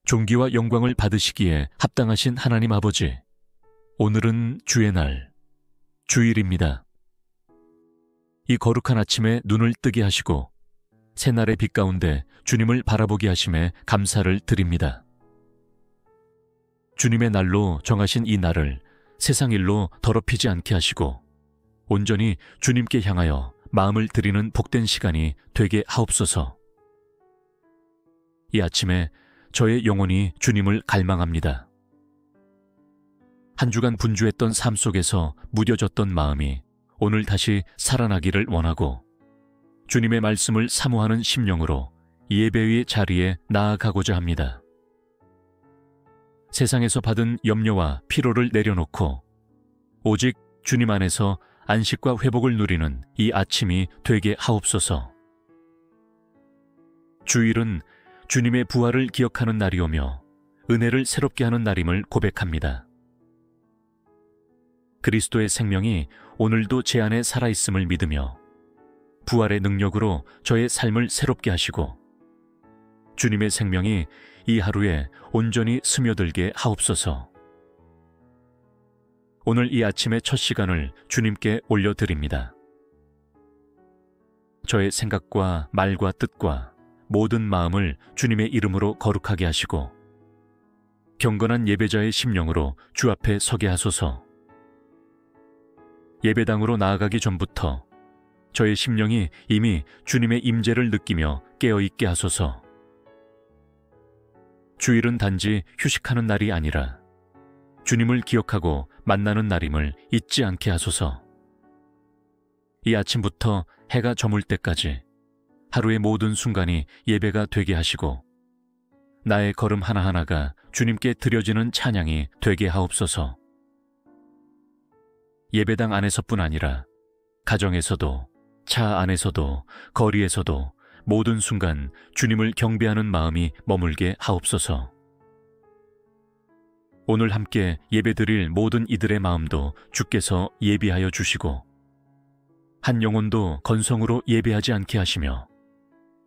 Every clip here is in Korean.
존귀와 영광을 받으시기에 합당하신 하나님 아버지, 오늘은 주의 날, 주일입니다. 이 거룩한 아침에 눈을 뜨게 하시고 새날의 빛 가운데 주님을 바라보게 하심에 감사를 드립니다. 주님의 날로 정하신 이 날을 세상 일로 더럽히지 않게 하시고 온전히 주님께 향하여 마음을 드리는 복된 시간이 되게 하옵소서. 이 아침에 저의 영혼이 주님을 갈망합니다. 한 주간 분주했던 삶 속에서 무뎌졌던 마음이 오늘 다시 살아나기를 원하고 주님의 말씀을 사모하는 심령으로 예배의 자리에 나아가고자 합니다. 세상에서 받은 염려와 피로를 내려놓고 오직 주님 안에서 안식과 회복을 누리는 이 아침이 되게 하옵소서. 주일은 주님의 부활을 기억하는 날이오며 은혜를 새롭게 하는 날임을 고백합니다. 그리스도의 생명이 오늘도 제 안에 살아있음을 믿으며 부활의 능력으로 저의 삶을 새롭게 하시고 주님의 생명이 이 하루에 온전히 스며들게 하옵소서. 오늘 이 아침의 첫 시간을 주님께 올려드립니다. 저의 생각과 말과 뜻과 모든 마음을 주님의 이름으로 거룩하게 하시고 경건한 예배자의 심령으로 주 앞에 서게 하소서. 예배당으로 나아가기 전부터 저의 심령이 이미 주님의 임재를 느끼며 깨어있게 하소서. 주일은 단지 휴식하는 날이 아니라 주님을 기억하고 만나는 날임을 잊지 않게 하소서. 이 아침부터 해가 저물 때까지 하루의 모든 순간이 예배가 되게 하시고 나의 걸음 하나하나가 주님께 드려지는 찬양이 되게 하옵소서. 예배당 안에서뿐 아니라 가정에서도 차 안에서도 거리에서도 모든 순간 주님을 경배하는 마음이 머물게 하옵소서. 오늘 함께 예배드릴 모든 이들의 마음도 주께서 예비하여 주시고 한 영혼도 건성으로 예배하지 않게 하시며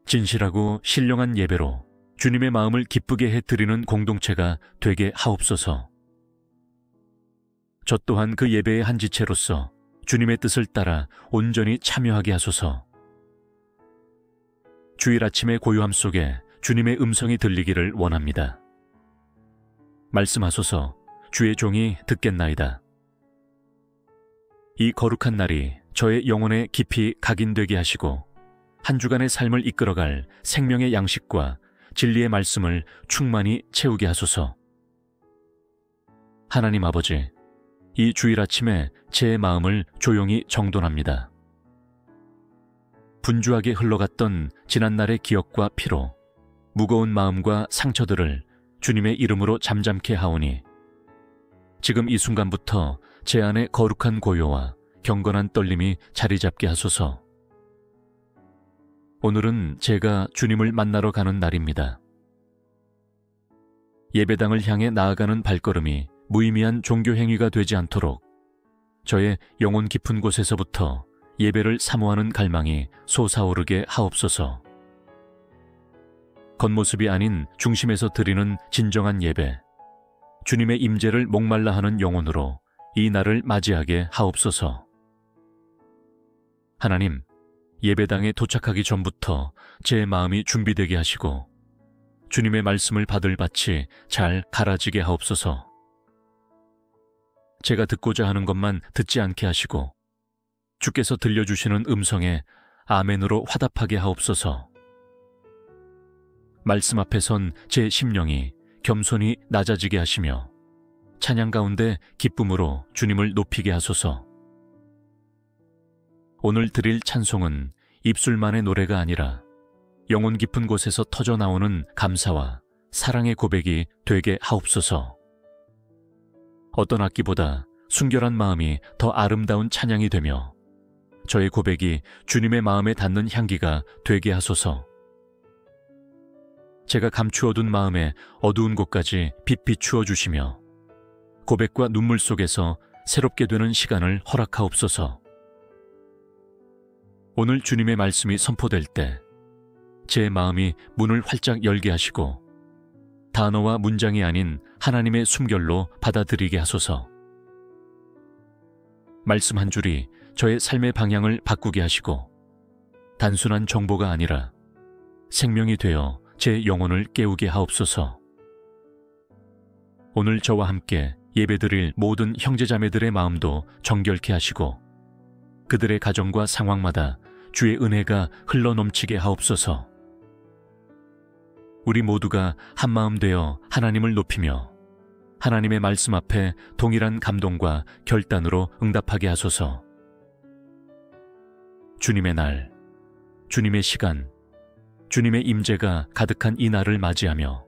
진실하고 신령한 예배로 주님의 마음을 기쁘게 해드리는 공동체가 되게 하옵소서. 저 또한 그 예배의 한 지체로서 주님의 뜻을 따라 온전히 참여하게 하소서. 주일 아침의 고요함 속에 주님의 음성이 들리기를 원합니다. 말씀하소서. 주의 종이 듣겠나이다. 이 거룩한 날이 저의 영혼에 깊이 각인되게 하시고 한 주간의 삶을 이끌어갈 생명의 양식과 진리의 말씀을 충만히 채우게 하소서. 하나님 아버지, 이 주일 아침에 제 마음을 조용히 정돈합니다. 분주하게 흘러갔던 지난날의 기억과 피로, 무거운 마음과 상처들을 주님의 이름으로 잠잠케 하오니 지금 이 순간부터 제 안에 거룩한 고요와 경건한 떨림이 자리 잡게 하소서. 오늘은 제가 주님을 만나러 가는 날입니다. 예배당을 향해 나아가는 발걸음이 무의미한 종교 행위가 되지 않도록 저의 영혼 깊은 곳에서부터 예배를 사모하는 갈망이 솟아오르게 하옵소서. 겉모습이 아닌 중심에서 드리는 진정한 예배, 주님의 임재를 목말라 하는 영혼으로 이 날을 맞이하게 하옵소서. 하나님, 예배당에 도착하기 전부터 제 마음이 준비되게 하시고 주님의 말씀을 받을 밭이 잘 갈아지게 하옵소서. 제가 듣고자 하는 것만 듣지 않게 하시고 주께서 들려주시는 음성에 아멘으로 화답하게 하옵소서. 말씀 앞에 선 제 심령이 겸손히 낮아지게 하시며 찬양 가운데 기쁨으로 주님을 높이게 하소서. 오늘 드릴 찬송은 입술만의 노래가 아니라 영혼 깊은 곳에서 터져나오는 감사와 사랑의 고백이 되게 하옵소서. 어떤 악기보다 순결한 마음이 더 아름다운 찬양이 되며 저의 고백이 주님의 마음에 닿는 향기가 되게 하소서. 제가 감추어둔 마음의 어두운 곳까지 빛 비추어 주시며 고백과 눈물 속에서 새롭게 되는 시간을 허락하옵소서. 오늘 주님의 말씀이 선포될 때 제 마음이 문을 활짝 열게 하시고 단어와 문장이 아닌 하나님의 숨결로 받아들이게 하소서. 말씀 한 줄이 저의 삶의 방향을 바꾸게 하시고 단순한 정보가 아니라 생명이 되어 제 영혼을 깨우게 하옵소서. 오늘 저와 함께 예배드릴 모든 형제자매들의 마음도 정결케 하시고 그들의 가정과 상황마다 주의 은혜가 흘러넘치게 하옵소서. 우리 모두가 한마음 되어 하나님을 높이며 하나님의 말씀 앞에 동일한 감동과 결단으로 응답하게 하소서. 주님의 날, 주님의 시간, 주님의 임재가 가득한 이 날을 맞이하며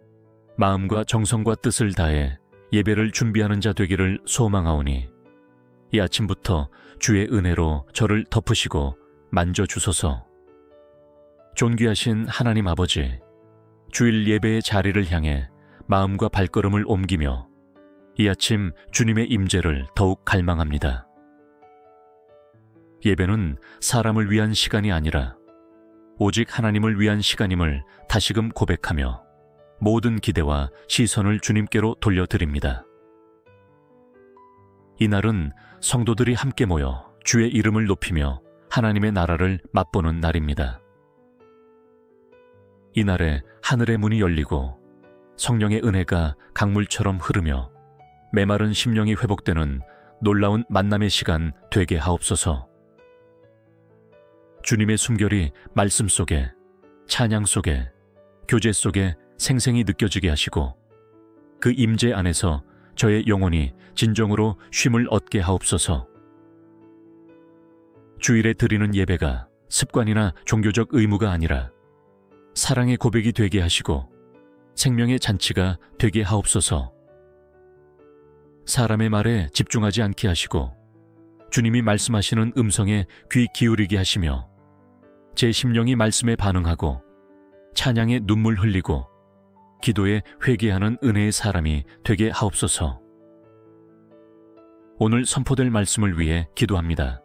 마음과 정성과 뜻을 다해 예배를 준비하는 자 되기를 소망하오니 이 아침부터 주의 은혜로 저를 덮으시고 만져주소서. 존귀하신 하나님 아버지, 주일 예배의 자리를 향해 마음과 발걸음을 옮기며 이 아침 주님의 임재를 더욱 갈망합니다. 예배는 사람을 위한 시간이 아니라 오직 하나님을 위한 시간임을 다시금 고백하며 모든 기대와 시선을 주님께로 돌려드립니다. 이날은 성도들이 함께 모여 주의 이름을 높이며 하나님의 나라를 맛보는 날입니다. 이날에 하늘의 문이 열리고 성령의 은혜가 강물처럼 흐르며 메마른 심령이 회복되는 놀라운 만남의 시간 되게 하옵소서. 주님의 숨결이 말씀 속에, 찬양 속에, 교제 속에 생생히 느껴지게 하시고 그 임재 안에서 저의 영혼이 진정으로 쉼을 얻게 하옵소서. 주일에 드리는 예배가 습관이나 종교적 의무가 아니라 사랑의 고백이 되게 하시고 생명의 잔치가 되게 하옵소서. 사람의 말에 집중하지 않게 하시고 주님이 말씀하시는 음성에 귀 기울이게 하시며 제 심령이 말씀에 반응하고 찬양에 눈물 흘리고 기도에 회개하는 은혜의 사람이 되게 하옵소서. 오늘 선포될 말씀을 위해 기도합니다.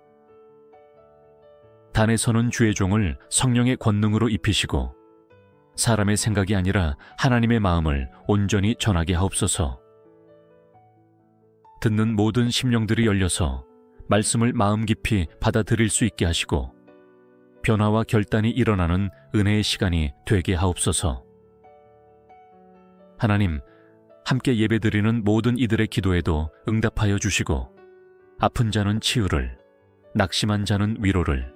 단에 서는 주의 종을 성령의 권능으로 입히시고 사람의 생각이 아니라 하나님의 마음을 온전히 전하게 하옵소서. 듣는 모든 심령들이 열려서 말씀을 마음 깊이 받아들일 수 있게 하시고 변화와 결단이 일어나는 은혜의 시간이 되게 하옵소서. 하나님, 함께 예배드리는 모든 이들의 기도에도 응답하여 주시고 아픈 자는 치유를, 낙심한 자는 위로를,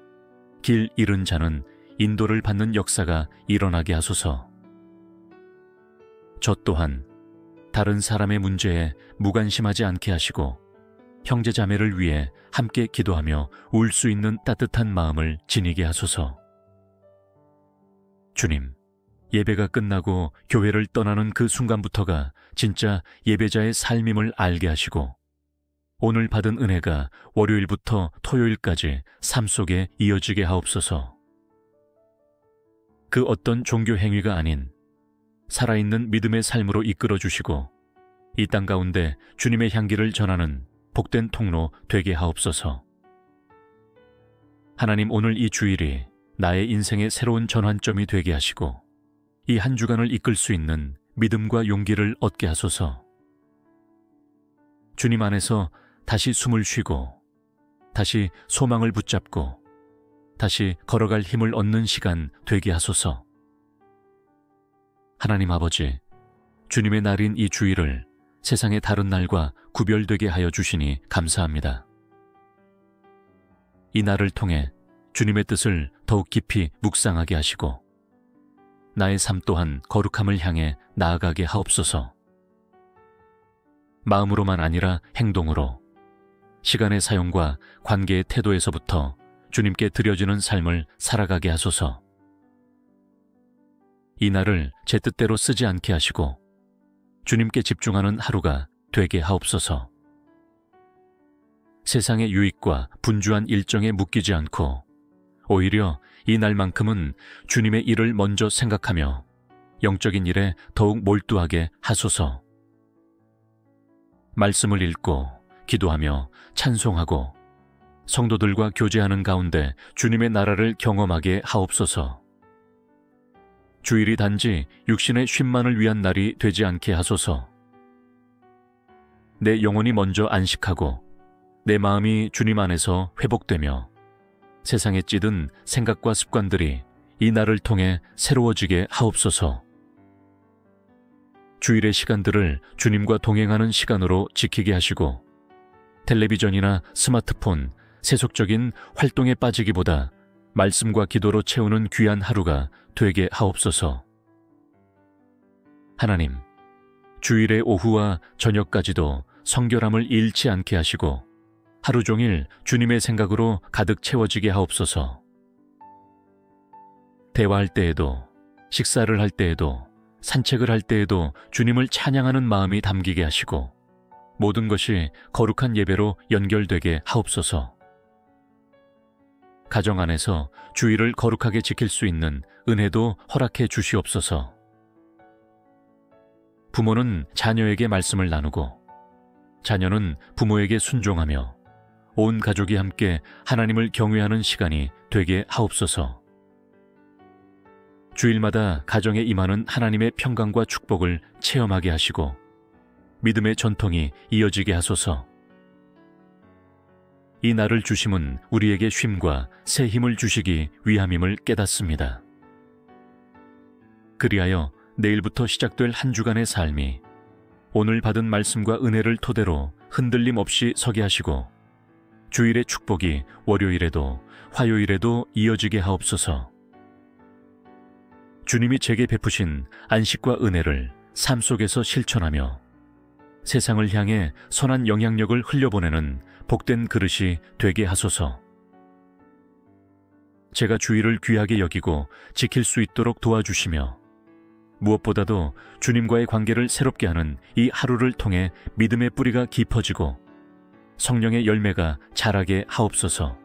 길 잃은 자는 인도를 받는 역사가 일어나게 하소서. 저 또한 다른 사람의 문제에 무관심하지 않게 하시고 형제자매를 위해 함께 기도하며 울 수 있는 따뜻한 마음을 지니게 하소서. 주님, 예배가 끝나고 교회를 떠나는 그 순간부터가 진짜 예배자의 삶임을 알게 하시고 오늘 받은 은혜가 월요일부터 토요일까지 삶 속에 이어지게 하옵소서. 그 어떤 종교 행위가 아닌 살아있는 믿음의 삶으로 이끌어 주시고 이 땅 가운데 주님의 향기를 전하는 복된 통로 되게 하옵소서. 하나님, 오늘 이 주일이 나의 인생의 새로운 전환점이 되게 하시고 이 한 주간을 이끌 수 있는 믿음과 용기를 얻게 하소서. 주님 안에서 다시 숨을 쉬고 다시 소망을 붙잡고 다시 걸어갈 힘을 얻는 시간 되게 하소서. 하나님 아버지, 주님의 날인 이 주일을 세상의 다른 날과 구별되게 하여 주시니 감사합니다. 이 날을 통해 주님의 뜻을 더욱 깊이 묵상하게 하시고 나의 삶 또한 거룩함을 향해 나아가게 하옵소서. 마음으로만 아니라 행동으로 시간의 사용과 관계의 태도에서부터 주님께 드려지는 삶을 살아가게 하소서. 이 날을 제 뜻대로 쓰지 않게 하시고 주님께 집중하는 하루가 되게 하옵소서. 세상의 유익과 분주한 일정에 묶이지 않고 오히려 이 날만큼은 주님의 일을 먼저 생각하며 영적인 일에 더욱 몰두하게 하소서. 말씀을 읽고 기도하며 찬송하고 성도들과 교제하는 가운데 주님의 나라를 경험하게 하옵소서. 주일이 단지 육신의 쉼만을 위한 날이 되지 않게 하소서. 내 영혼이 먼저 안식하고 내 마음이 주님 안에서 회복되며 세상에 찌든 생각과 습관들이 이 날을 통해 새로워지게 하옵소서. 주일의 시간들을 주님과 동행하는 시간으로 지키게 하시고 텔레비전이나 스마트폰, 세속적인 활동에 빠지기보다 말씀과 기도로 채우는 귀한 하루가 되게 하옵소서. 하나님, 주일의 오후와 저녁까지도 성결함을 잃지 않게 하시고 하루 종일 주님의 생각으로 가득 채워지게 하옵소서. 대화할 때에도, 식사를 할 때에도, 산책을 할 때에도 주님을 찬양하는 마음이 담기게 하시고 모든 것이 거룩한 예배로 연결되게 하옵소서. 가정 안에서 주일을 거룩하게 지킬 수 있는 은혜도 허락해 주시옵소서. 부모는 자녀에게 말씀을 나누고 자녀는 부모에게 순종하며 온 가족이 함께 하나님을 경외하는 시간이 되게 하옵소서. 주일마다 가정에 임하는 하나님의 평강과 축복을 체험하게 하시고 믿음의 전통이 이어지게 하소서. 이 날을 주심은 우리에게 쉼과 새 힘을 주시기 위함임을 깨닫습니다. 그리하여 내일부터 시작될 한 주간의 삶이 오늘 받은 말씀과 은혜를 토대로 흔들림 없이 서게 하시고 주일의 축복이 월요일에도 화요일에도 이어지게 하옵소서. 주님이 제게 베푸신 안식과 은혜를 삶 속에서 실천하며 세상을 향해 선한 영향력을 흘려보내는 복된 그릇이 되게 하소서. 제가 주일을 귀하게 여기고 지킬 수 있도록 도와주시며 무엇보다도 주님과의 관계를 새롭게 하는 이 하루를 통해 믿음의 뿌리가 깊어지고 성령의 열매가 자라게 하옵소서.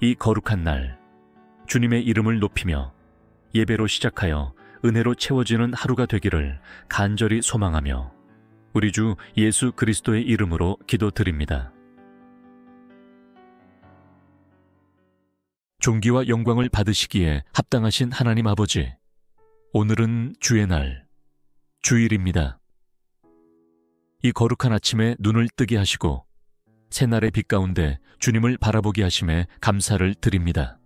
이 거룩한 날 주님의 이름을 높이며 예배로 시작하여 은혜로 채워지는 하루가 되기를 간절히 소망하며 우리 주 예수 그리스도의 이름으로 기도드립니다. 존귀와 영광을 받으시기에 합당하신 하나님 아버지, 오늘은 주의 날, 주일입니다. 이 거룩한 아침에 눈을 뜨게 하시고 새날의 빛 가운데 주님을 바라보게 하심에 감사를 드립니다.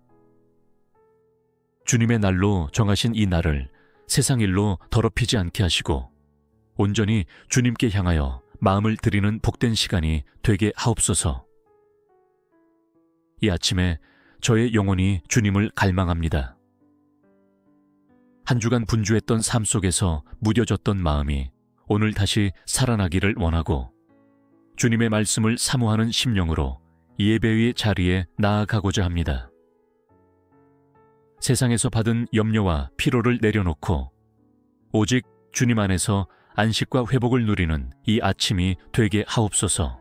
주님의 날로 정하신 이 날을 세상 일로 더럽히지 않게 하시고 온전히 주님께 향하여 마음을 드리는 복된 시간이 되게 하옵소서. 이 아침에 저의 영혼이 주님을 갈망합니다. 한 주간 분주했던 삶 속에서 무뎌졌던 마음이 오늘 다시 살아나기를 원하고 주님의 말씀을 사모하는 심령으로 예배의 자리에 나아가고자 합니다. 세상에서 받은 염려와 피로를 내려놓고 오직 주님 안에서 안식과 회복을 누리는 이 아침이 되게 하옵소서.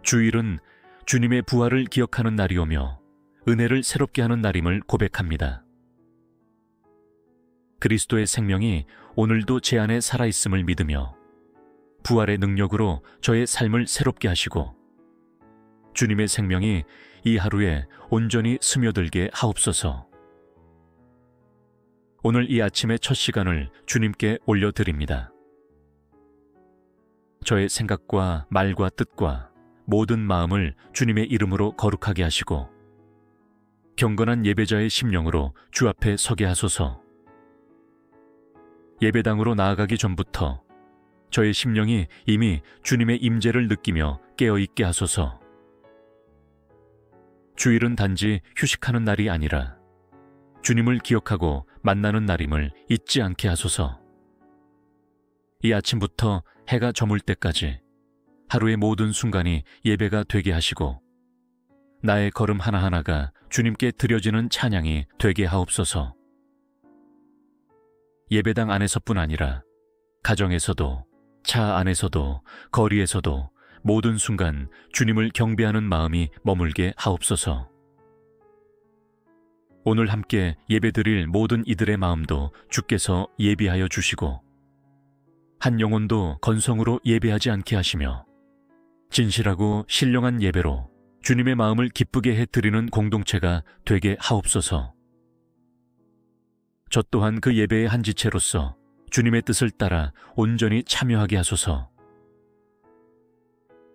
주일은 주님의 부활을 기억하는 날이오며 은혜를 새롭게 하는 날임을 고백합니다. 그리스도의 생명이 오늘도 제 안에 살아있음을 믿으며 부활의 능력으로 저의 삶을 새롭게 하시고 주님의 생명이 이 하루에 온전히 스며들게 하옵소서. 오늘 이 아침의 첫 시간을 주님께 올려드립니다. 저의 생각과 말과 뜻과 모든 마음을 주님의 이름으로 거룩하게 하시고 경건한 예배자의 심령으로 주 앞에 서게 하소서. 예배당으로 나아가기 전부터 저의 심령이 이미 주님의 임재를 느끼며 깨어있게 하소서. 주일은 단지 휴식하는 날이 아니라 주님을 기억하고 만나는 날임을 잊지 않게 하소서. 이 아침부터 해가 저물 때까지 하루의 모든 순간이 예배가 되게 하시고 나의 걸음 하나하나가 주님께 드려지는 찬양이 되게 하옵소서. 예배당 안에서뿐 아니라 가정에서도 차 안에서도 거리에서도 모든 순간 주님을 경배하는 마음이 머물게 하옵소서. 오늘 함께 예배드릴 모든 이들의 마음도 주께서 예비하여 주시고 한 영혼도 건성으로 예배하지 않게 하시며 진실하고 신령한 예배로 주님의 마음을 기쁘게 해드리는 공동체가 되게 하옵소서. 저 또한 그 예배의 한 지체로서 주님의 뜻을 따라 온전히 참여하게 하소서.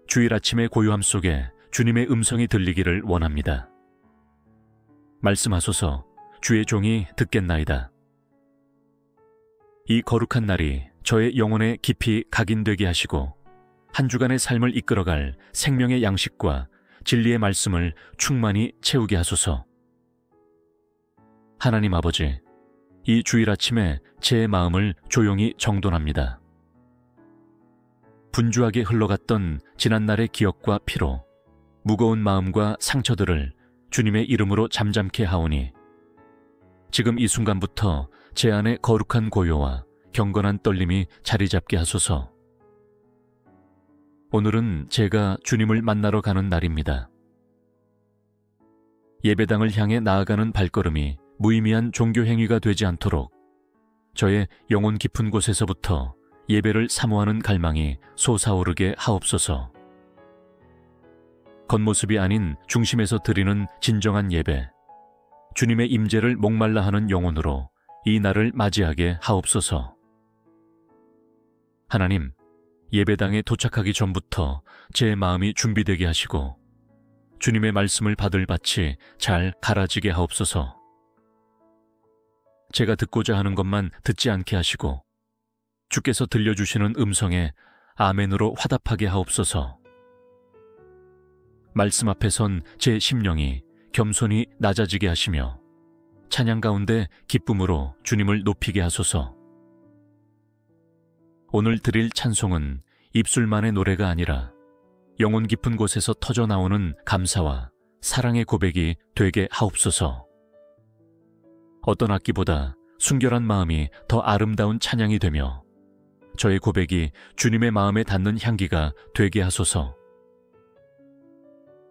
주일 아침의 고요함 속에 주님의 음성이 들리기를 원합니다. 말씀하소서. 주의 종이 듣겠나이다. 이 거룩한 날이 저의 영혼에 깊이 각인되게 하시고 한 주간의 삶을 이끌어갈 생명의 양식과 진리의 말씀을 충만히 채우게 하소서. 하나님 아버지, 이 주일 아침에 제 마음을 조용히 정돈합니다. 분주하게 흘러갔던 지난날의 기억과 피로, 무거운 마음과 상처들을 주님의 이름으로 잠잠케 하오니 지금 이 순간부터 제 안에 거룩한 고요와 경건한 떨림이 자리 잡게 하소서. 오늘은 제가 주님을 만나러 가는 날입니다. 예배당을 향해 나아가는 발걸음이 무의미한 종교 행위가 되지 않도록 저의 영혼 깊은 곳에서부터 예배를 사모하는 갈망이 솟아오르게 하옵소서. 겉모습이 아닌 중심에서 드리는 진정한 예배, 주님의 임재를 목말라 하는 영혼으로 이 날을 맞이하게 하옵소서. 하나님, 예배당에 도착하기 전부터 제 마음이 준비되게 하시고 주님의 말씀을 받을 밭이 잘 갈아지게 하옵소서. 제가 듣고자 하는 것만 듣지 않게 하시고 주께서 들려주시는 음성에 아멘으로 화답하게 하옵소서. 말씀 앞에 선 제 심령이 겸손히 낮아지게 하시며 찬양 가운데 기쁨으로 주님을 높이게 하소서. 오늘 드릴 찬송은 입술만의 노래가 아니라 영혼 깊은 곳에서 터져나오는 감사와 사랑의 고백이 되게 하옵소서. 어떤 악기보다 순결한 마음이 더 아름다운 찬양이 되며 저의 고백이 주님의 마음에 닿는 향기가 되게 하소서.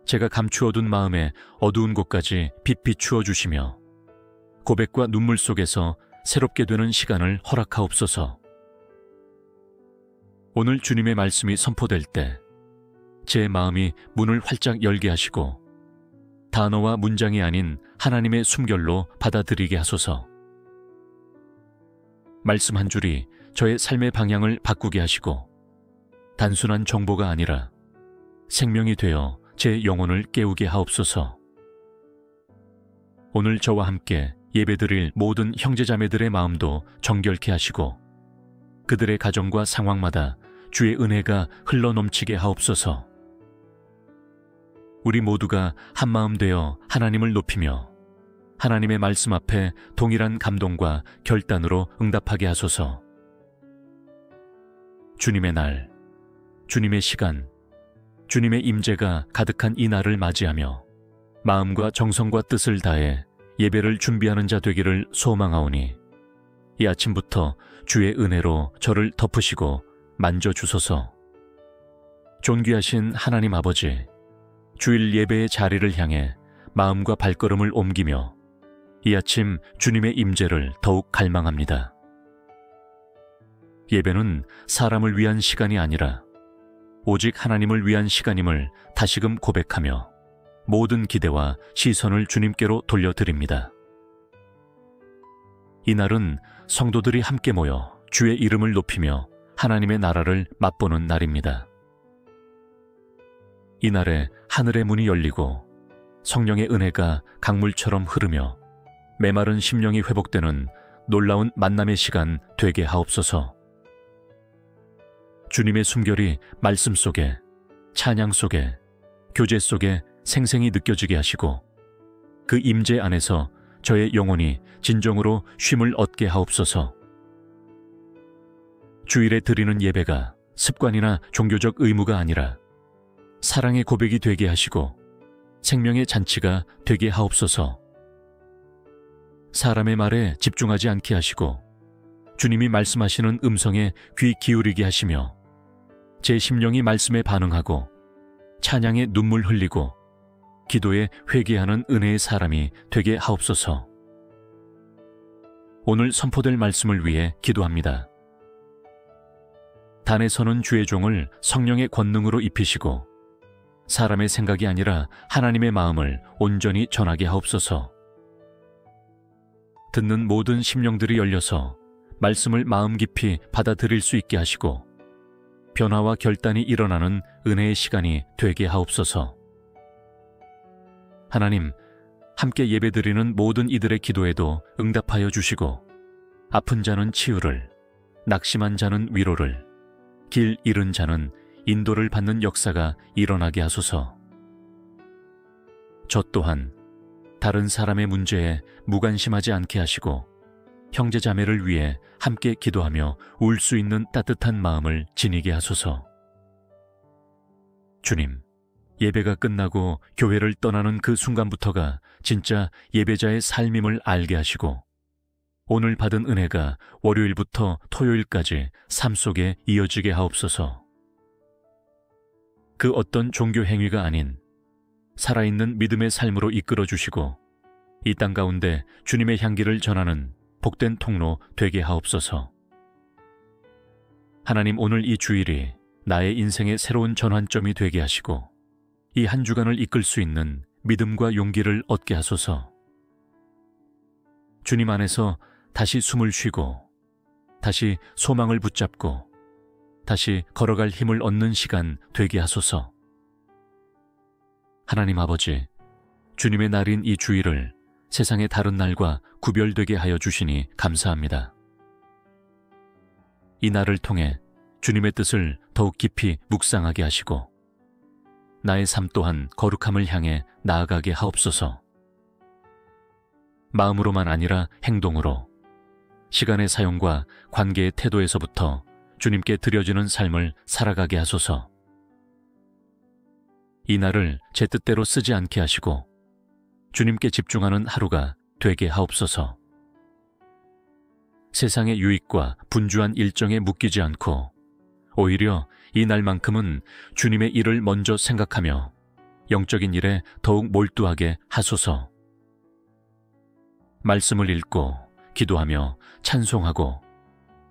제가 감추어둔 마음의 어두운 곳까지 빛 비추어 주시며 고백과 눈물 속에서 새롭게 되는 시간을 허락하옵소서. 오늘 주님의 말씀이 선포될 때 제 마음이 문을 활짝 열게 하시고 단어와 문장이 아닌 하나님의 숨결로 받아들이게 하소서. 말씀 한 줄이 저의 삶의 방향을 바꾸게 하시고 단순한 정보가 아니라 생명이 되어 제 영혼을 깨우게 하옵소서. 오늘 저와 함께 예배드릴 모든 형제자매들의 마음도 정결케 하시고 그들의 가정과 상황마다 주의 은혜가 흘러넘치게 하옵소서. 우리 모두가 한마음 되어 하나님을 높이며 하나님의 말씀 앞에 동일한 감동과 결단으로 응답하게 하소서. 주님의 날, 주님의 시간, 주님의 임재가 가득한 이 날을 맞이하며 마음과 정성과 뜻을 다해 예배를 준비하는 자 되기를 소망하오니 이 아침부터 주의 은혜로 저를 덮으시고 만져주소서. 존귀하신 하나님 아버지, 주일 예배의 자리를 향해 마음과 발걸음을 옮기며 이 아침 주님의 임재를 더욱 갈망합니다. 예배는 사람을 위한 시간이 아니라 오직 하나님을 위한 시간임을 다시금 고백하며 모든 기대와 시선을 주님께로 돌려드립니다. 이날은 성도들이 함께 모여 주의 이름을 높이며 하나님의 나라를 맛보는 날입니다. 이날에 하늘의 문이 열리고 성령의 은혜가 강물처럼 흐르며 메마른 심령이 회복되는 놀라운 만남의 시간 되게 하옵소서. 주님의 숨결이 말씀 속에, 찬양 속에, 교제 속에 생생히 느껴지게 하시고 그 임재 안에서 저의 영혼이 진정으로 쉼을 얻게 하옵소서. 주일에 드리는 예배가 습관이나 종교적 의무가 아니라 사랑의 고백이 되게 하시고 생명의 잔치가 되게 하옵소서. 사람의 말에 집중하지 않게 하시고 주님이 말씀하시는 음성에 귀 기울이게 하시며 제 심령이 말씀에 반응하고 찬양에 눈물 흘리고 기도에 회개하는 은혜의 사람이 되게 하옵소서. 오늘 선포될 말씀을 위해 기도합니다. 단에 서는 주의 종을 성령의 권능으로 입히시고 사람의 생각이 아니라 하나님의 마음을 온전히 전하게 하옵소서. 듣는 모든 심령들이 열려서 말씀을 마음 깊이 받아들일 수 있게 하시고 변화와 결단이 일어나는 은혜의 시간이 되게 하옵소서. 하나님, 함께 예배드리는 모든 이들의 기도에도 응답하여 주시고 아픈 자는 치유를, 낙심한 자는 위로를, 길 잃은 자는 인도를 받는 역사가 일어나게 하소서. 저 또한 다른 사람의 문제에 무관심하지 않게 하시고 형제 자매를 위해 함께 기도하며 울 수 있는 따뜻한 마음을 지니게 하소서. 주님, 예배가 끝나고 교회를 떠나는 그 순간부터가 진짜 예배자의 삶임을 알게 하시고 오늘 받은 은혜가 월요일부터 토요일까지 삶 속에 이어지게 하옵소서. 그 어떤 종교 행위가 아닌 살아있는 믿음의 삶으로 이끌어 주시고 이 땅 가운데 주님의 향기를 전하는 복된 통로 되게 하옵소서. 하나님, 오늘 이 주일이 나의 인생의 새로운 전환점이 되게 하시고 이 한 주간을 이끌 수 있는 믿음과 용기를 얻게 하소서. 주님 안에서 다시 숨을 쉬고 다시 소망을 붙잡고 다시 걸어갈 힘을 얻는 시간 되게 하소서. 하나님 아버지, 주님의 날인 이 주일을 세상의 다른 날과 구별되게 하여 주시니 감사합니다. 이 날을 통해 주님의 뜻을 더욱 깊이 묵상하게 하시고 나의 삶 또한 거룩함을 향해 나아가게 하옵소서. 마음으로만 아니라 행동으로 시간의 사용과 관계의 태도에서부터 주님께 드려지는 삶을 살아가게 하소서. 이 날을 제 뜻대로 쓰지 않게 하시고 주님께 집중하는 하루가 되게 하옵소서. 세상의 유익과 분주한 일정에 묶이지 않고 오히려 이 날만큼은 주님의 일을 먼저 생각하며 영적인 일에 더욱 몰두하게 하소서. 말씀을 읽고 기도하며 찬송하고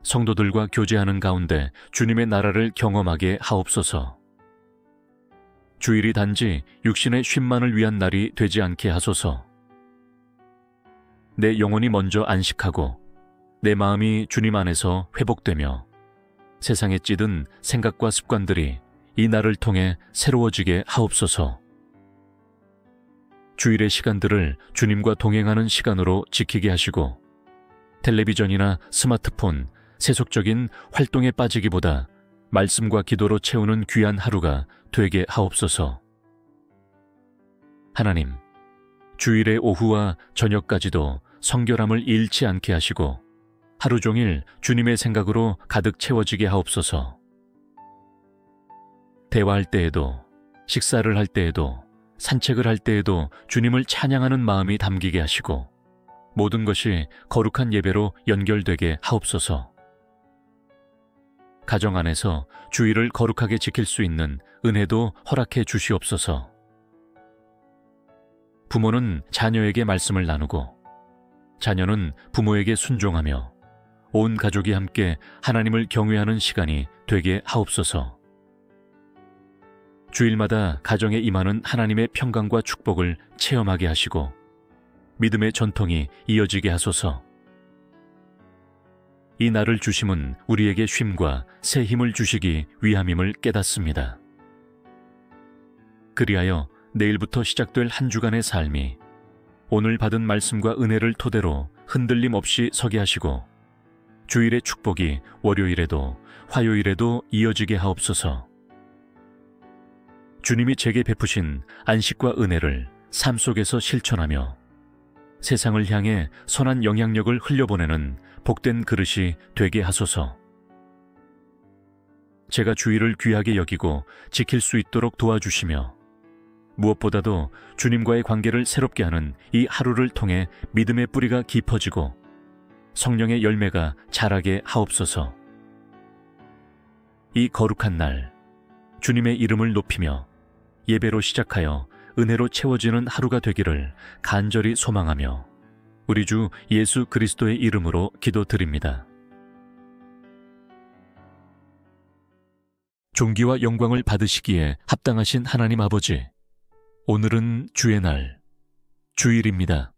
성도들과 교제하는 가운데 주님의 나라를 경험하게 하옵소서. 주일이 단지 육신의 쉼만을 위한 날이 되지 않게 하소서. 내 영혼이 먼저 안식하고 내 마음이 주님 안에서 회복되며 세상에 찌든 생각과 습관들이 이 날을 통해 새로워지게 하옵소서. 주일의 시간들을 주님과 동행하는 시간으로 지키게 하시고 텔레비전이나 스마트폰, 세속적인 활동에 빠지기보다 말씀과 기도로 채우는 귀한 하루가 되게 하옵소서. 하나님, 주일의 오후와 저녁까지도 성결함을 잃지 않게 하시고 하루 종일 주님의 생각으로 가득 채워지게 하옵소서. 대화할 때에도, 식사를 할 때에도, 산책을 할 때에도 주님을 찬양하는 마음이 담기게 하시고 모든 것이 거룩한 예배로 연결되게 하옵소서. 가정 안에서 주일을 거룩하게 지킬 수 있는 은혜도 허락해 주시옵소서. 부모는 자녀에게 말씀을 나누고 자녀는 부모에게 순종하며 온 가족이 함께 하나님을 경외하는 시간이 되게 하옵소서. 주일마다 가정에 임하는 하나님의 평강과 축복을 체험하게 하시고 믿음의 전통이 이어지게 하소서. 이 날을 주심은 우리에게 쉼과 새 힘을 주시기 위함임을 깨닫습니다. 그리하여 내일부터 시작될 한 주간의 삶이 오늘 받은 말씀과 은혜를 토대로 흔들림 없이 서게 하시고 주일의 축복이 월요일에도 화요일에도 이어지게 하옵소서. 주님이 제게 베푸신 안식과 은혜를 삶 속에서 실천하며 세상을 향해 선한 영향력을 흘려보내는 복된 그릇이 되게 하소서. 제가 주일을 귀하게 여기고 지킬 수 있도록 도와주시며 무엇보다도 주님과의 관계를 새롭게 하는 이 하루를 통해 믿음의 뿌리가 깊어지고 성령의 열매가 자라게 하옵소서. 이 거룩한 날 주님의 이름을 높이며 예배로 시작하여 은혜로 채워지는 하루가 되기를 간절히 소망하며 우리 주 예수 그리스도의 이름으로 기도드립니다. 존귀와 영광을 받으시기에 합당하신 하나님 아버지, 오늘은 주의 날, 주일입니다.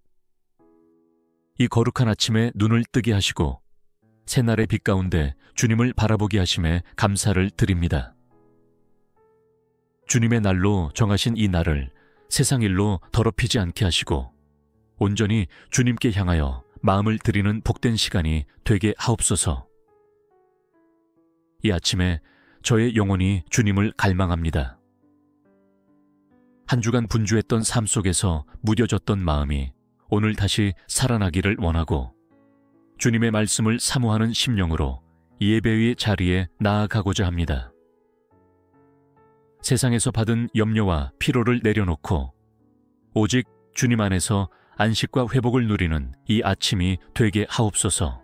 이 거룩한 아침에 눈을 뜨게 하시고 새날의 빛 가운데 주님을 바라보게 하심에 감사를 드립니다. 주님의 날로 정하신 이 날을 세상 일로 더럽히지 않게 하시고 온전히 주님께 향하여 마음을 드리는 복된 시간이 되게 하옵소서. 이 아침에 저의 영혼이 주님을 갈망합니다. 한 주간 분주했던 삶 속에서 무뎌졌던 마음이 오늘 다시 살아나기를 원하고 주님의 말씀을 사모하는 심령으로 예배의 자리에 나아가고자 합니다. 세상에서 받은 염려와 피로를 내려놓고 오직 주님 안에서 안식과 회복을 누리는 이 아침이 되게 하옵소서.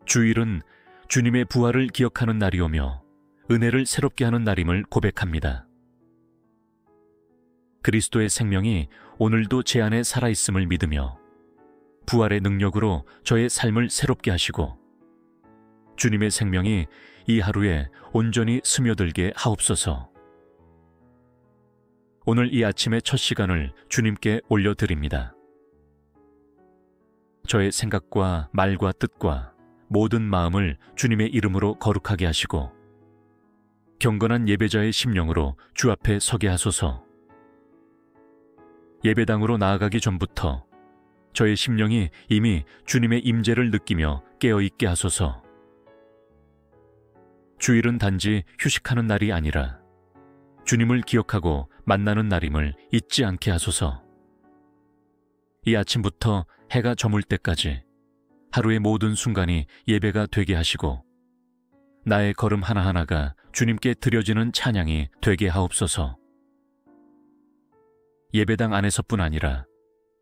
주일은 주님의 부활을 기억하는 날이오며 은혜를 새롭게 하는 날임을 고백합니다. 그리스도의 생명이 오늘도 제 안에 살아있음을 믿으며 부활의 능력으로 저의 삶을 새롭게 하시고 주님의 생명이 이 하루에 온전히 스며들게 하옵소서. 오늘 이 아침의 첫 시간을 주님께 올려드립니다. 저의 생각과 말과 뜻과 모든 마음을 주님의 이름으로 거룩하게 하시고 경건한 예배자의 심령으로 주 앞에 서게 하소서. 예배당으로 나아가기 전부터 저의 심령이 이미 주님의 임재를 느끼며 깨어있게 하소서. 주일은 단지 휴식하는 날이 아니라 주님을 기억하고 만나는 날임을 잊지 않게 하소서. 이 아침부터 해가 저물 때까지 하루의 모든 순간이 예배가 되게 하시고 나의 걸음 하나하나가 주님께 드려지는 찬양이 되게 하옵소서. 예배당 안에서뿐 아니라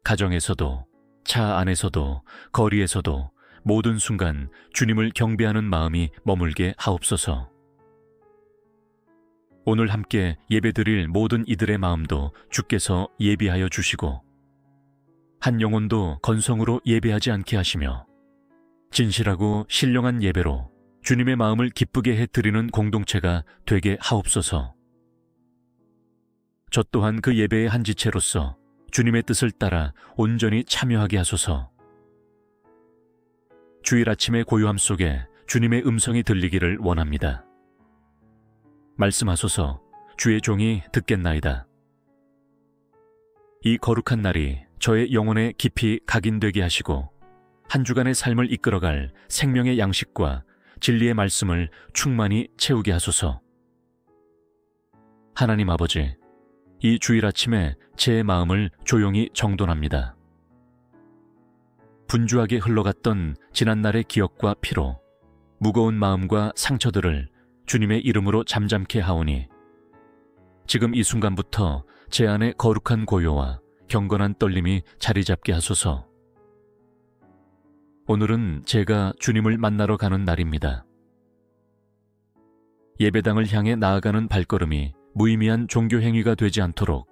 가정에서도 차 안에서도 거리에서도 모든 순간 주님을 경배하는 마음이 머물게 하옵소서. 오늘 함께 예배드릴 모든 이들의 마음도 주께서 예비하여 주시고 한 영혼도 건성으로 예배하지 않게 하시며 진실하고 신령한 예배로 주님의 마음을 기쁘게 해드리는 공동체가 되게 하옵소서. 저 또한 그 예배의 한 지체로서 주님의 뜻을 따라 온전히 참여하게 하소서. 주일 아침의 고요함 속에 주님의 음성이 들리기를 원합니다. 말씀하소서. 주의 종이 듣겠나이다. 이 거룩한 날이 저의 영혼에 깊이 각인되게 하시고 한 주간의 삶을 이끌어갈 생명의 양식과 진리의 말씀을 충만히 채우게 하소서. 하나님 아버지, 이 주일 아침에 제 마음을 조용히 정돈합니다. 분주하게 흘러갔던 지난날의 기억과 피로, 무거운 마음과 상처들을 주님의 이름으로 잠잠케 하오니 지금 이 순간부터 제 안에 거룩한 고요와 경건한 떨림이 자리 잡게 하소서. 오늘은 제가 주님을 만나러 가는 날입니다. 예배당을 향해 나아가는 발걸음이 무의미한 종교 행위가 되지 않도록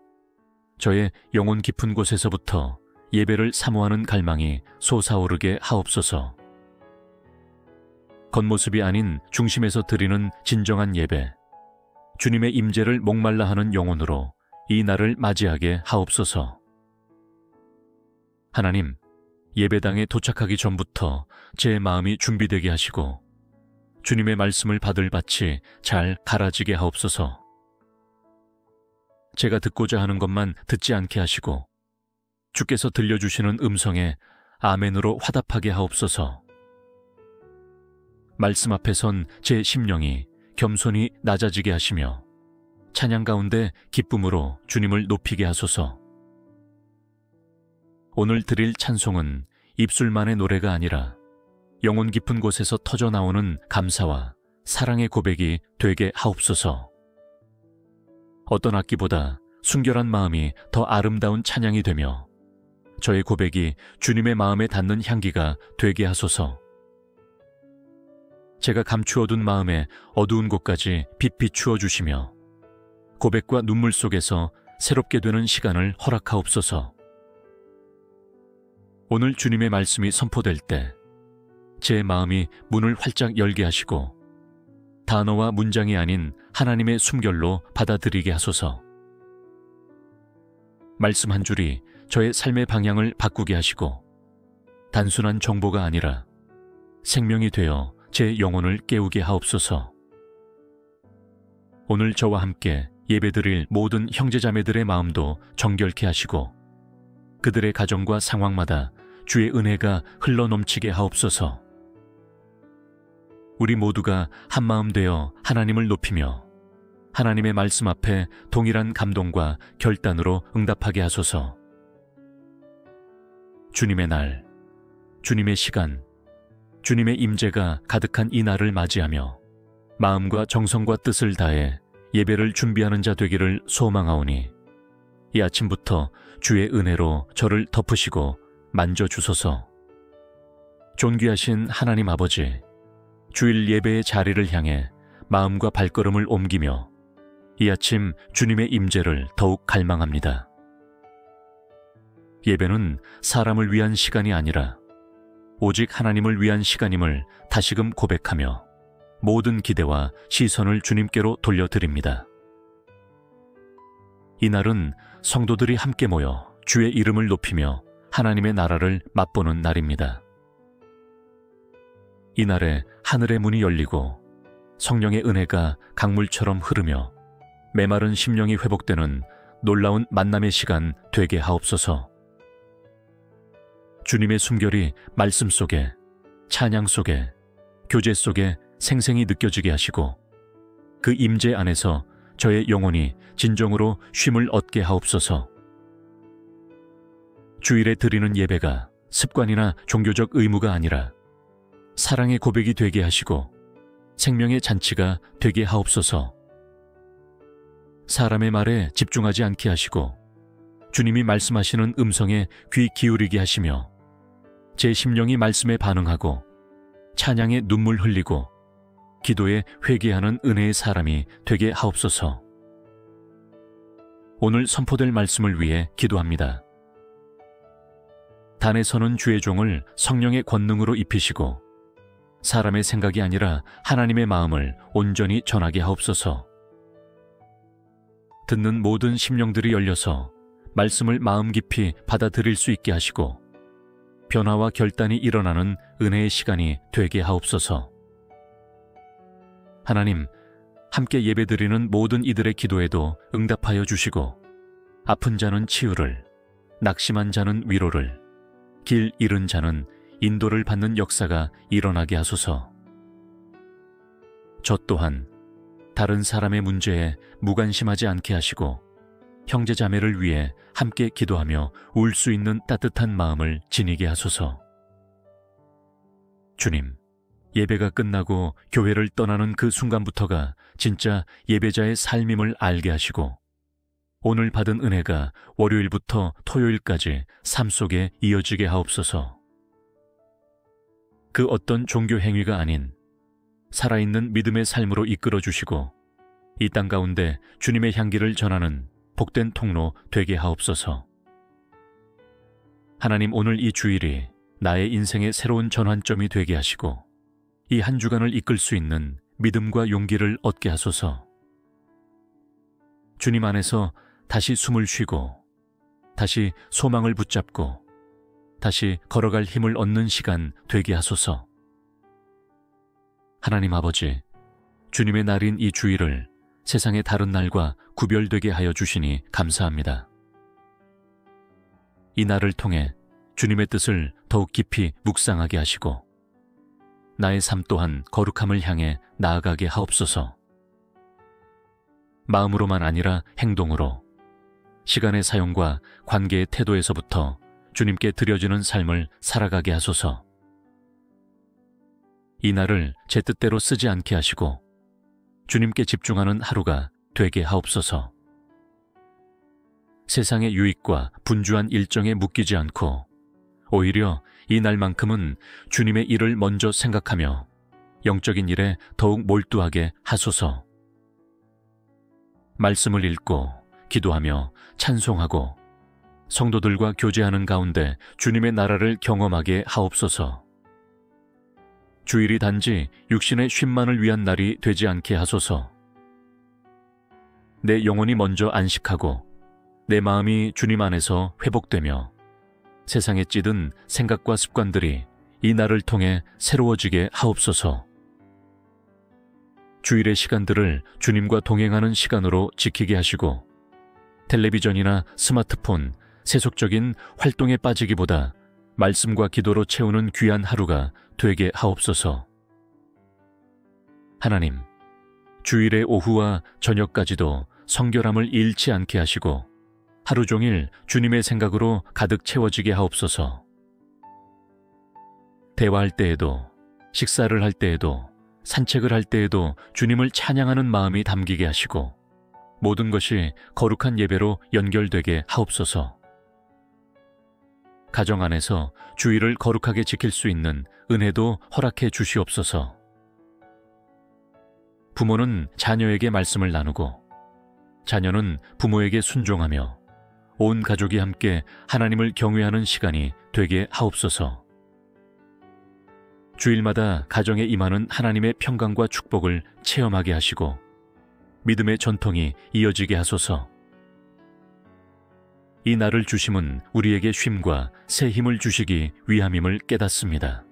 저의 영혼 깊은 곳에서부터 예배를 사모하는 갈망이 솟아오르게 하옵소서. 겉모습이 아닌 중심에서 드리는 진정한 예배, 주님의 임재를 목말라 하는 영혼으로 이 날을 맞이하게 하옵소서. 하나님, 예배당에 도착하기 전부터 제 마음이 준비되게 하시고 주님의 말씀을 받을 밭이 잘 갈아지게 하옵소서. 제가 듣고자 하는 것만 듣지 않게 하시고 주께서 들려주시는 음성에 아멘으로 화답하게 하옵소서. 말씀 앞에 선 제 심령이 겸손히 낮아지게 하시며 찬양 가운데 기쁨으로 주님을 높이게 하소서. 오늘 드릴 찬송은 입술만의 노래가 아니라 영혼 깊은 곳에서 터져 나오는 감사와 사랑의 고백이 되게 하옵소서. 어떤 악기보다 순결한 마음이 더 아름다운 찬양이 되며 저의 고백이 주님의 마음에 닿는 향기가 되게 하소서. 제가 감추어둔 마음의 어두운 곳까지 빛 비추어 주시며 고백과 눈물 속에서 새롭게 되는 시간을 허락하옵소서. 오늘 주님의 말씀이 선포될 때 제 마음이 문을 활짝 열게 하시고 단어와 문장이 아닌 하나님의 숨결로 받아들이게 하소서. 말씀 한 줄이 저의 삶의 방향을 바꾸게 하시고 단순한 정보가 아니라 생명이 되어 제 영혼을 깨우게 하옵소서. 오늘 저와 함께 예배드릴 모든 형제자매들의 마음도 정결케 하시고 그들의 가정과 상황마다 주의 은혜가 흘러넘치게 하옵소서. 우리 모두가 한마음 되어 하나님을 높이며 하나님의 말씀 앞에 동일한 감동과 결단으로 응답하게 하소서. 주님의 날, 주님의 시간, 주님의 임재가 가득한 이 날을 맞이하며 마음과 정성과 뜻을 다해 예배를 준비하는 자 되기를 소망하오니 이 아침부터 주의 은혜로 저를 덮으시고 만져주소서. 존귀하신 하나님 아버지, 주일 예배의 자리를 향해 마음과 발걸음을 옮기며 이 아침 주님의 임재를 더욱 갈망합니다. 예배는 사람을 위한 시간이 아니라 오직 하나님을 위한 시간임을 다시금 고백하며 모든 기대와 시선을 주님께로 돌려드립니다. 이날은 성도들이 함께 모여 주의 이름을 높이며 하나님의 나라를 맛보는 날입니다. 이날에 하늘의 문이 열리고 성령의 은혜가 강물처럼 흐르며 메마른 심령이 회복되는 놀라운 만남의 시간 되게 하옵소서. 주님의 숨결이 말씀 속에, 찬양 속에, 교제 속에 생생히 느껴지게 하시고 그 임재 안에서 저의 영혼이 진정으로 쉼을 얻게 하옵소서. 주일에 드리는 예배가 습관이나 종교적 의무가 아니라 사랑의 고백이 되게 하시고 생명의 잔치가 되게 하옵소서. 사람의 말에 집중하지 않게 하시고 주님이 말씀하시는 음성에 귀 기울이게 하시며 제 심령이 말씀에 반응하고 찬양에 눈물 흘리고 기도에 회개하는 은혜의 사람이 되게 하옵소서. 오늘 선포될 말씀을 위해 기도합니다. 단에 서는 주의 종을 성령의 권능으로 입히시고 사람의 생각이 아니라 하나님의 마음을 온전히 전하게 하옵소서. 듣는 모든 심령들이 열려서 말씀을 마음 깊이 받아들일 수 있게 하시고 변화와 결단이 일어나는 은혜의 시간이 되게 하옵소서. 하나님, 함께 예배드리는 모든 이들의 기도에도 응답하여 주시고 아픈 자는 치유를, 낙심한 자는 위로를, 길 잃은 자는 인도를 받는 역사가 일어나게 하소서. 저 또한 다른 사람의 문제에 무관심하지 않게 하시고 형제자매를 위해 함께 기도하며 울 수 있는 따뜻한 마음을 지니게 하소서. 주님, 예배가 끝나고 교회를 떠나는 그 순간부터가 진짜 예배자의 삶임을 알게 하시고 오늘 받은 은혜가 월요일부터 토요일까지 삶 속에 이어지게 하옵소서. 그 어떤 종교 행위가 아닌 살아있는 믿음의 삶으로 이끌어 주시고 이 땅 가운데 주님의 향기를 전하는 복된 통로 되게 하옵소서. 하나님, 오늘 이 주일이 나의 인생의 새로운 전환점이 되게 하시고 이 한 주간을 이끌 수 있는 믿음과 용기를 얻게 하소서. 주님 안에서 다시 숨을 쉬고 다시 소망을 붙잡고 다시 걸어갈 힘을 얻는 시간 되게 하소서. 하나님 아버지, 주님의 날인 이 주일을 세상의 다른 날과 구별되게 하여 주시니 감사합니다. 이 날을 통해 주님의 뜻을 더욱 깊이 묵상하게 하시고 나의 삶 또한 거룩함을 향해 나아가게 하옵소서. 마음으로만 아니라 행동으로 시간의 사용과 관계의 태도에서부터 주님께 드려지는 삶을 살아가게 하소서. 이 날을 제 뜻대로 쓰지 않게 하시고 주님께 집중하는 하루가 되게 하옵소서. 세상의 유익과 분주한 일정에 묶이지 않고 오히려 이 날만큼은 주님의 일을 먼저 생각하며 영적인 일에 더욱 몰두하게 하소서. 말씀을 읽고 기도하며 찬송하고 성도들과 교제하는 가운데 주님의 나라를 경험하게 하옵소서. 주일이 단지 육신의 쉼만을 위한 날이 되지 않게 하소서. 내 영혼이 먼저 안식하고 내 마음이 주님 안에서 회복되며 세상에 찌든 생각과 습관들이 이 날을 통해 새로워지게 하옵소서. 주일의 시간들을 주님과 동행하는 시간으로 지키게 하시고 텔레비전이나 스마트폰, 세속적인 활동에 빠지기보다 말씀과 기도로 채우는 귀한 하루가 되게 하옵소서. 하나님, 주일의 오후와 저녁까지도 성결함을 잃지 않게 하시고 하루 종일 주님의 생각으로 가득 채워지게 하옵소서. 대화할 때에도, 식사를 할 때에도, 산책을 할 때에도 주님을 찬양하는 마음이 담기게 하시고 모든 것이 거룩한 예배로 연결되게 하옵소서. 가정 안에서 주일을 거룩하게 지킬 수 있는 은혜도 허락해 주시옵소서. 부모는 자녀에게 말씀을 나누고 자녀는 부모에게 순종하며 온 가족이 함께 하나님을 경외하는 시간이 되게 하옵소서. 주일마다 가정에 임하는 하나님의 평강과 축복을 체험하게 하시고 믿음의 전통이 이어지게 하소서. 이 날을 주심은 우리에게 쉼과 새 힘을 주시기 위함임을 깨닫습니다.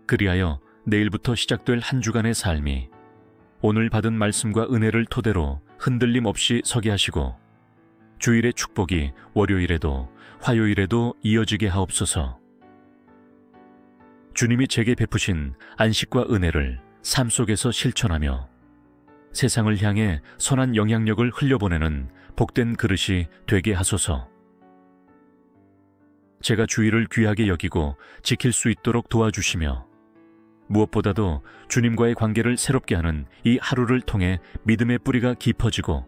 그리하여 내일부터 시작될 한 주간의 삶이 오늘 받은 말씀과 은혜를 토대로 흔들림 없이 서게 하시고 주일의 축복이 월요일에도 화요일에도 이어지게 하옵소서. 주님이 제게 베푸신 안식과 은혜를 삶 속에서 실천하며 세상을 향해 선한 영향력을 흘려보내는 복된 그릇이 되게 하소서. 제가 주일을 귀하게 여기고 지킬 수 있도록 도와주시며 무엇보다도 주님과의 관계를 새롭게 하는 이 하루를 통해 믿음의 뿌리가 깊어지고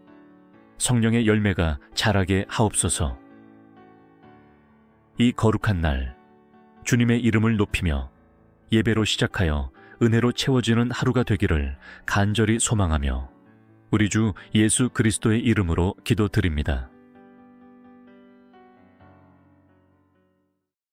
성령의 열매가 자라게 하옵소서. 이 거룩한 날 주님의 이름을 높이며 예배로 시작하여 은혜로 채워지는 하루가 되기를 간절히 소망하며 우리 주 예수 그리스도의 이름으로 기도드립니다.